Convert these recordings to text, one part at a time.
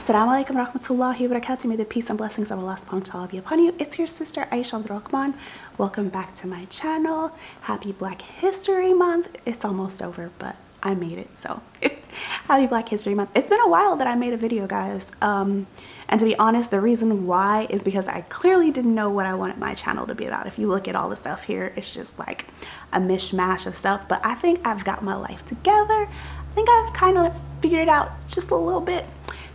Assalamu alaikum rahmatullahi wa barakatuh. May the peace and blessings of Allah subhanahu wa ta'ala be upon you. It's your sister Aisha Abdul Rahman. Welcome back to my channel. Happy Black History Month. It's almost over, but I made it, so happy Black History Month. It's been a while that I made a video, guys. And to be honest, the reason why is because I clearly didn't know what I wanted my channel to be about. If you look at all the stuff here, it's just like a mishmash of stuff, but I think I've got my life together. I think I've kind of figured it out just a little bit.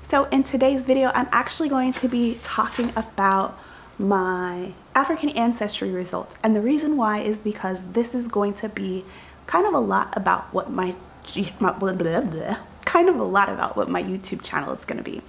So in today's video, I'm actually going to be talking about my African ancestry results. And the reason why is because this is going to be kind of a lot about what my YouTube channel is going to be.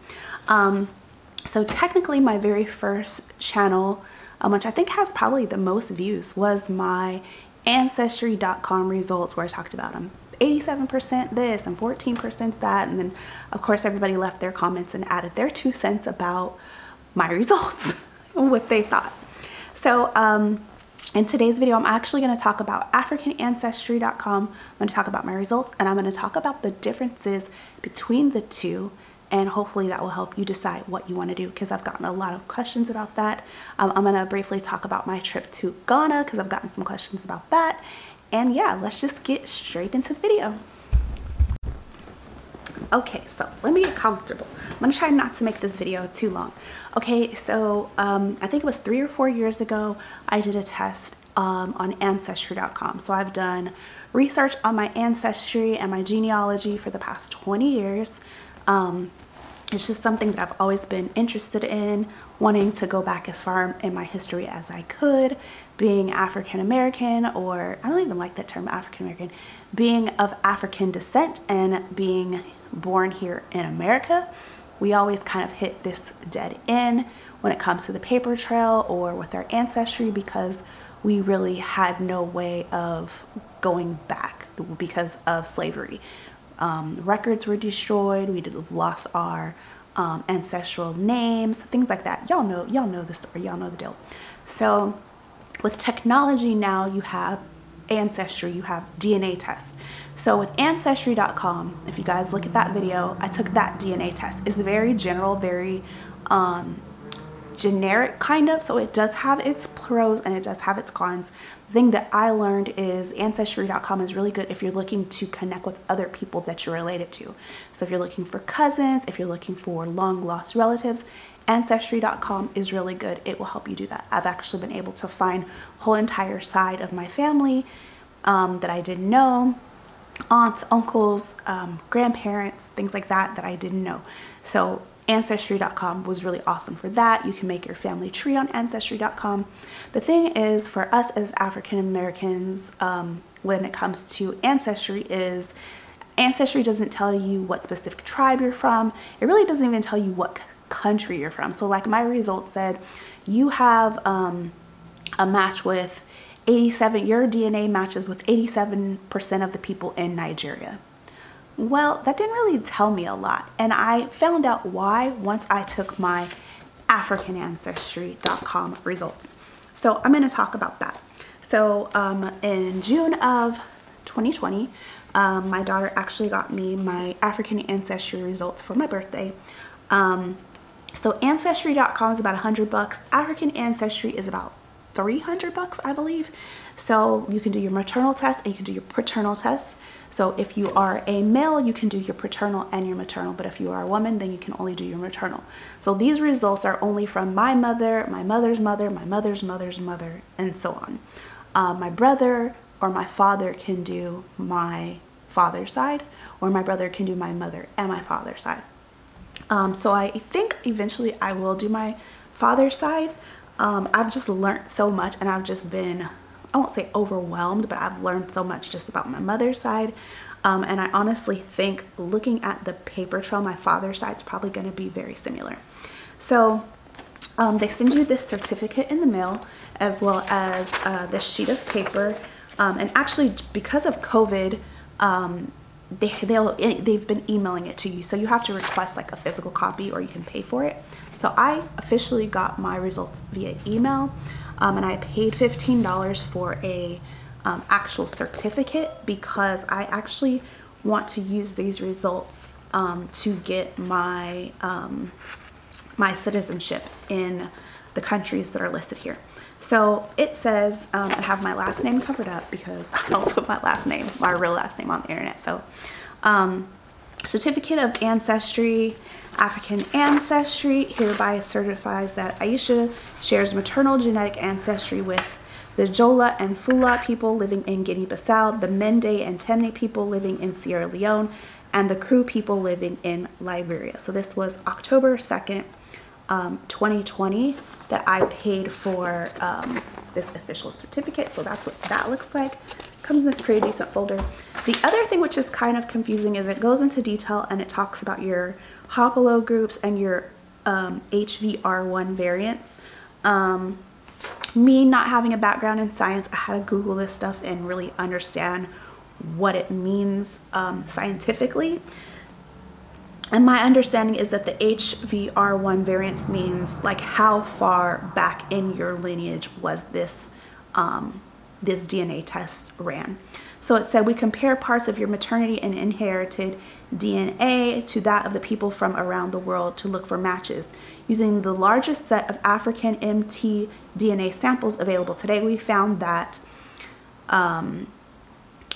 So technically my very first channel, which I think has probably the most views, was my Ancestry.com results, where I talked about them. 87% this and 14% that, and then of course everybody left their comments and added their 2 cents about my results and what they thought. So in today's video, I'm actually going to talk about AfricanAncestry.com. I'm going to talk about my results, and I'm going to talk about the differences between the two, and hopefully that will help you decide what you want to do, because I've gotten a lot of questions about that. I'm going to briefly talk about my trip to Ghana, because I've gotten some questions about that. And yeah, let's just get straight into the video. Okay, so let me get comfortable. I'm gonna try not to make this video too long. Okay, so I think it was 3 or 4 years ago, I did a test on Ancestry.com. So I've done research on my ancestry and my genealogy for the past 20 years. It's just something that I've always been interested in, wanting to go back as far in my history as I could, being African American, or I don't even like that term, African American, being of African descent and being born here in America. We always kind of hit this dead end when it comes to the paper trail or with our ancestry, because we really had no way of going back because of slavery. Records were destroyed. We lost our ancestral names, things like that. Y'all know the story. Y'all know the deal. So with technology now, you have ancestry, you have DNA tests. So with Ancestry.com, if you guys look at that video, I took that DNA test. It's very general, very generic kind of, so it does have its pros and it does have its cons. The thing that I learned is Ancestry.com is really good if you're looking to connect with other people that you're related to. So if you're looking for cousins, if you're looking for long lost relatives, Ancestry.com is really good. It will help you do that. I've actually been able to find a whole entire side of my family that I didn't know, aunts, uncles, grandparents, things like that that I didn't know. So Ancestry.com was really awesome for that. You can make your family tree on Ancestry.com. The thing is, for us as African Americans, when it comes to ancestry, is Ancestry doesn't tell you what specific tribe you're from. It really doesn't even tell you what country you're from. So like my results said, you have a match with 87, your DNA matches with 87% of the people in Nigeria. Well, that didn't really tell me a lot, and I found out why once I took my AfricanAncestry.com results. So I'm going to talk about that. So in June of 2020, my daughter actually got me my African ancestry results for my birthday. So Ancestry.com is about $100. African Ancestry is about $300, I believe. So you can do your maternal test and you can do your paternal test. So if you are a male, you can do your paternal and your maternal, but if you are a woman, then you can only do your maternal. So these results are only from my mother, my mother's mother, my mother's mother's mother, and so on. My brother or my father can do my father's side, or my brother can do my mother and my father's side. So I think eventually I will do my father's side. I've just learned so much, and I've just been, I won't say overwhelmed, but I've learned so much just about my mother's side. And I honestly think, looking at the paper trail, my father's side is probably going to be very similar. So they send you this certificate in the mail, as well as this sheet of paper. And actually, because of COVID, they've been emailing it to you, so you have to request like a physical copy, or you can pay for it. So I officially got my results via email, and I paid $15 for a actual certificate, because I actually want to use these results to get my my citizenship in the countries that are listed here. So it says, I have my last name covered up because I don't put my last name, my real last name on the internet. So certificate of ancestry, African Ancestry hereby certifies that Aisha shares maternal genetic ancestry with the Jola and Fula people living in Guinea-Bissau, the Mende and Temne people living in Sierra Leone, and the Kru people living in Liberia. So this was October 2nd, 2020 that I paid for this official certificate. So that's what that looks like. Comes in this pretty decent folder. The other thing which is kind of confusing is it goes into detail and it talks about your haplogroups and your HVR1 variants. Me not having a background in science, I had to Google this stuff and really understand what it means scientifically. And my understanding is that the HVR1 variants means like how far back in your lineage was this this DNA test ran. So it said we compare parts of your maternity and inherited DNA to that of the people from around the world to look for matches. Using the largest set of African mtDNA samples available today, we found that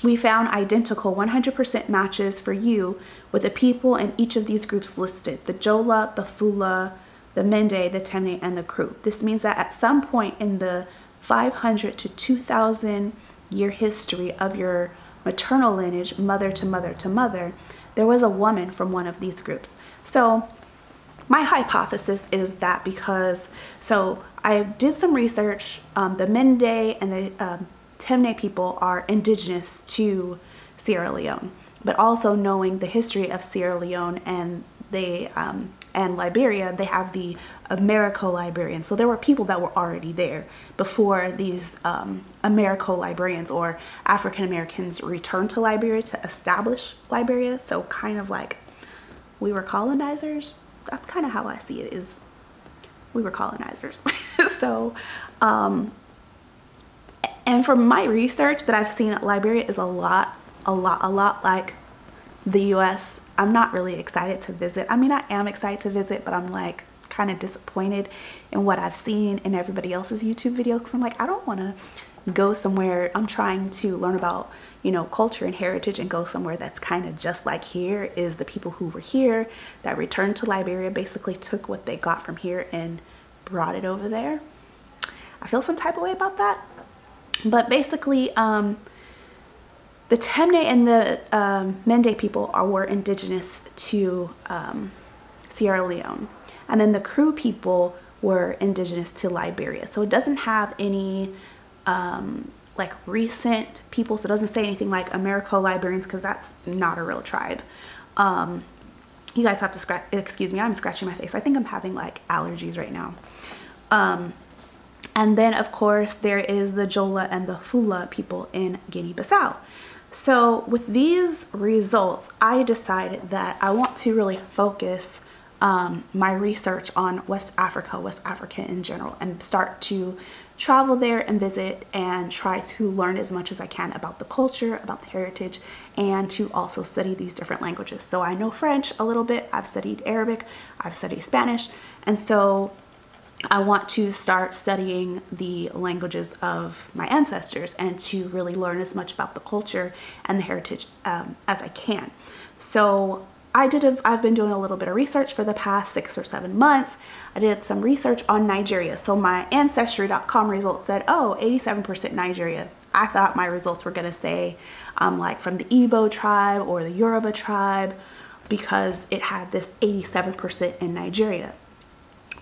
identical 100% matches for you with the people in each of these groups listed: the Jola, the Fula, the Mende, the Temne, and the Kru. This means that at some point in the 500 to 2,000 year history of your maternal lineage, mother to mother to mother, there was a woman from one of these groups. So my hypothesis is that because, so I did some research, the Mende and the Temne people are indigenous to Sierra Leone, but also knowing the history of Sierra Leone and they and Liberia, they have the Americo-Liberians. So there were people that were already there before these Americo-Liberians or African Americans returned to Liberia to establish Liberia. So kind of like we were colonizers. That's kind of how I see it, is we were colonizers. So and from my research that I've seen, Liberia is a lot like the US. I'm not really excited to visit. I mean, I am excited to visit, but I'm like kind of disappointed in what I've seen in everybody else's YouTube videos, because I'm like, I don't want to go somewhere. I'm trying to learn about, you know, culture and heritage and go somewhere that's kind of just like here. Is the people who were here that returned to Liberia basically took what they got from here and brought it over there. I feel some type of way about that. But basically, the Temne and the Mende people were indigenous to Sierra Leone. And then the Kru people were indigenous to Liberia. So it doesn't have any like recent people. So it doesn't say anything like Americo-Liberians, because that's not a real tribe. You guys have to excuse me, I'm scratching my face. I think I'm having like allergies right now. And then of course there is the Jola and the Fula people in Guinea-Bissau. So with these results, I decided that I want to really focus my research on West Africa in general, and start to travel there and visit and try to learn as much as I can about the culture, about the heritage, and to also study these different languages. So I know French a little bit, I've studied Arabic, I've studied Spanish, and so I want to start studying the languages of my ancestors and to really learn as much about the culture and the heritage as I can. So I've been doing a little bit of research for the past 6 or 7 months. I did some research on Nigeria. So my Ancestry.com results said, oh, 87% Nigeria. I thought my results were gonna say I'm like from the Igbo tribe or the Yoruba tribe, because it had this 87% in Nigeria.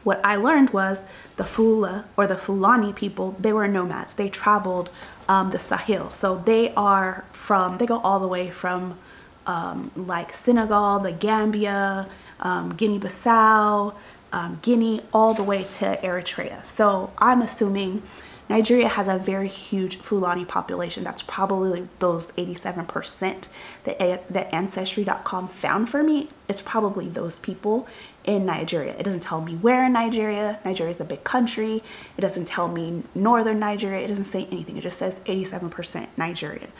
What I learned was the Fula or the Fulani people, they were nomads. They traveled the Sahel. So they go all the way from like Senegal, the Gambia, Guinea-Bissau, Guinea, all the way to Eritrea. So I'm assuming Nigeria has a very huge Fulani population. That's probably those 87% that Ancestry.com found for me. It's probably those people in Nigeria. It doesn't tell me where in Nigeria. Nigeria is a big country. It doesn't tell me northern Nigeria. It doesn't say anything. It just says 87% Nigerian,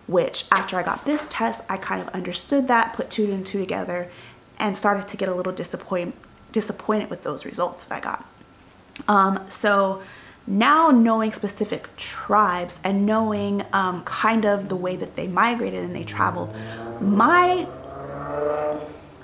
which after I got this test, I kind of understood that, put 2 and 2 together, and started to get a little disappointed with those results that I got. So now knowing specific tribes and knowing kind of the way that they migrated and they traveled,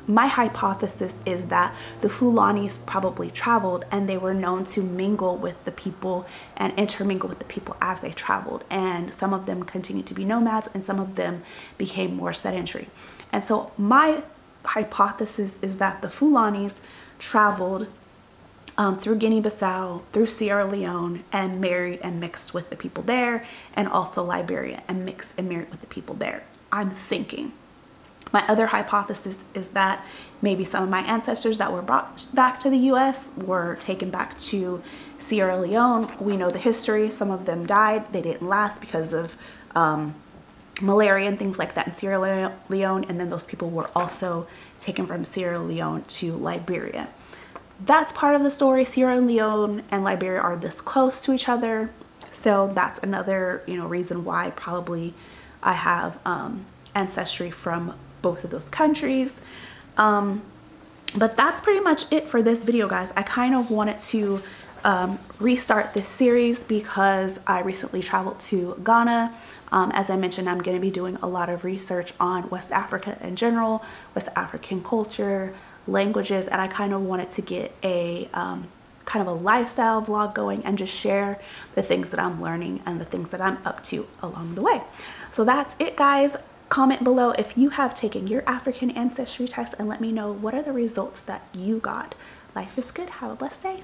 my hypothesis is that the Fulanis probably traveled and they were known to mingle with the people and intermingle with the people as they traveled. And some of them continued to be nomads and some of them became more sedentary. And so my hypothesis is that the Fulanis traveled through Guinea-Bissau, through Sierra Leone, and married and mixed with the people there, and also Liberia and mixed and married with the people there. I'm thinking. My other hypothesis is that maybe some of my ancestors that were brought back to the US were taken back to Sierra Leone. We know the history. Some of them died. They didn't last because of malaria and things like that in Sierra Leone. And then those people were also taken from Sierra Leone to Liberia. That's part of the story. Sierra Leone and Liberia are this close to each other. So that's another, reason why probably I have ancestry from both of those countries. But that's pretty much it for this video, guys. I kind of wanted to restart this series because I recently traveled to Ghana. As I mentioned, I'm going to be doing a lot of research on West Africa in general, West African culture, languages, and I kind of wanted to get a kind of a lifestyle vlog going and just share the things that I'm learning and the things that I'm up to along the way. So that's it, guys. Comment below if you have taken your African ancestry test and let me know what are the results that you got. Life is good. Have a blessed day.